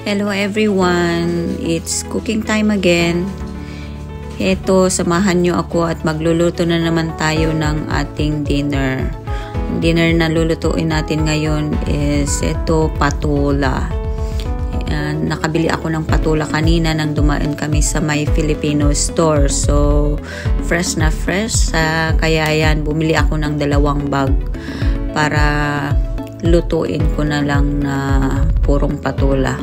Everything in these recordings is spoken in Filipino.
Hello everyone, it's cooking time again. Ito, samahan nyo ako at magluluto na naman tayo ng ating dinner. Ang dinner na lulutuin natin ngayon is ito, patola. Nakabili ako ng patola kanina nang dumaan kami sa may Filipino store. So, fresh na fresh. Kaya yan, bumili ako ng 2 bag para lutuin ko na lang na purong patola.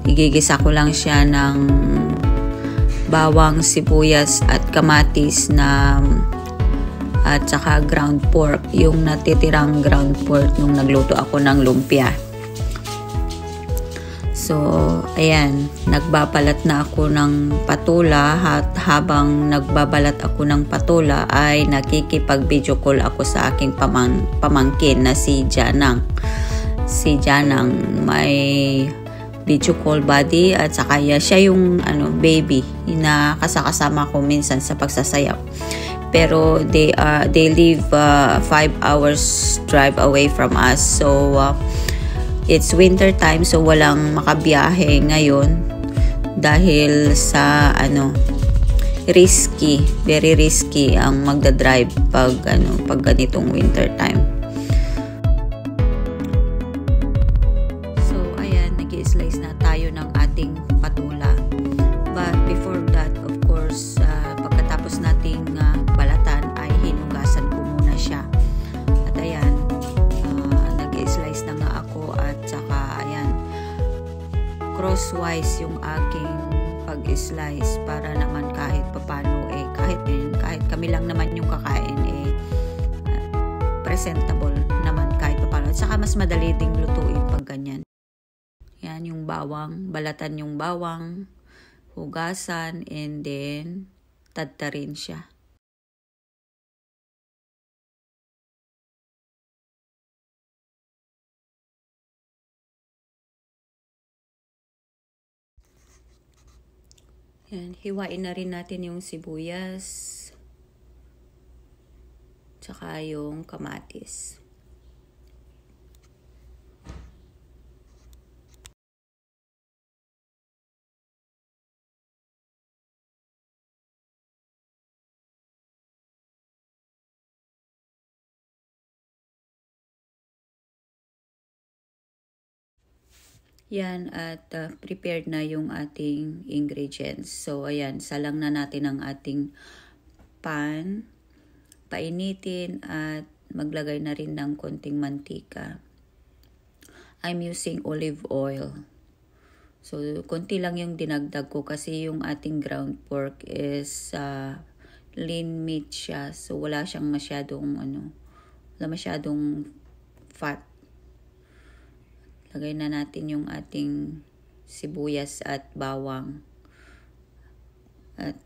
Igigisa ko lang siya ng bawang, sibuyas at kamatis at saka ground pork, yung natitirang ground pork nung nagluto ako ng lumpia. So, ayan, nagbabalat na ako ng patola at habang nagbabalat ako ng patola ay nakikipag-video call ako sa aking pamangkin na si Janang. Si Janang may video call buddy at saka siya yung baby na kasama ko minsan sa pagsasayaw. Pero they live 5 hours drive away from us. So it's winter time, so walang makabiyahe ngayon dahil sa risky, very risky ang magda-drive pag ganitong winter time. Slice na tayo ng ating patola. But before that, of course, pagkatapos nating balatan ay hinugasan ko muna siya. At ayan, nag-slice na nga ako at saka ayan, crosswise yung aking pag-slice para naman kahit papano kahit kami lang naman yung kakain presentable naman kahit papano. At saka mas madali ding lutuin pag ganyan. Yan yung bawang, balatan yung bawang, hugasan, and then tadtarin siya. Yan, hiwain na rin natin yung sibuyas, tsaka yung kamatis. Yan, at prepared na yung ating ingredients. So, ayan, salang na natin ang ating pan. Painitin at maglagay na rin ng konting mantika. I'm using olive oil. So, konti lang yung dinagdag ko kasi yung ating ground pork is lean meat siya. So, wala siyang masyadong fat. Lagay na natin yung ating sibuyas at bawang. At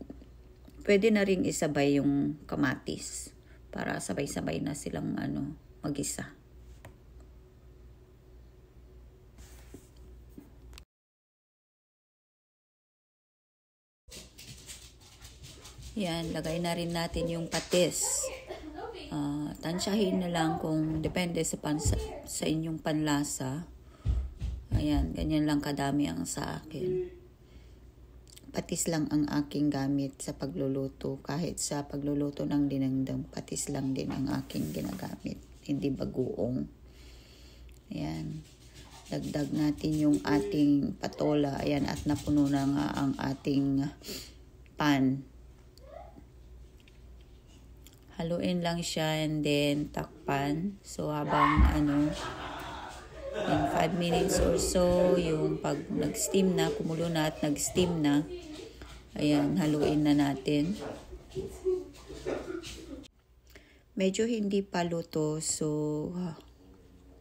pwede na ring isabay yung kamatis para sabay-sabay na silang mag-isa. Yan, lagay na rin natin yung patis. Tansyahin na lang kung depende sa inyong panlasa. Ayan, ganyan lang kadami ang sa akin. Patis lang ang aking gamit sa pagluluto. Kahit sa pagluluto ng dinengdeng, patis lang din ang aking ginagamit. Hindi bagoong. Ayan. Dagdag natin yung ating patola. Ayan, at napuno na nga ang ating pan. Haluin lang siya and then takpan. So habang in 5 minutes or so, yung pag nag-steam na, kumulo na at nag-steam na, ayan, haluin na natin. Medyo hindi pa luto, so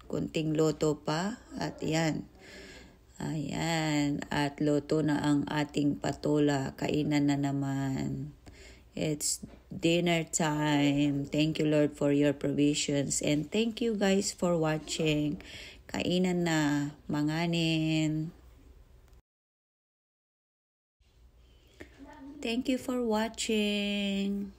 kunting luto pa, at yan. Ayan, at luto na ang ating patola. Kainan na naman. It's dinner time. Thank you, Lord, for your provisions. And thank you guys for watching. Kainan na, manganin. Thank you for watching.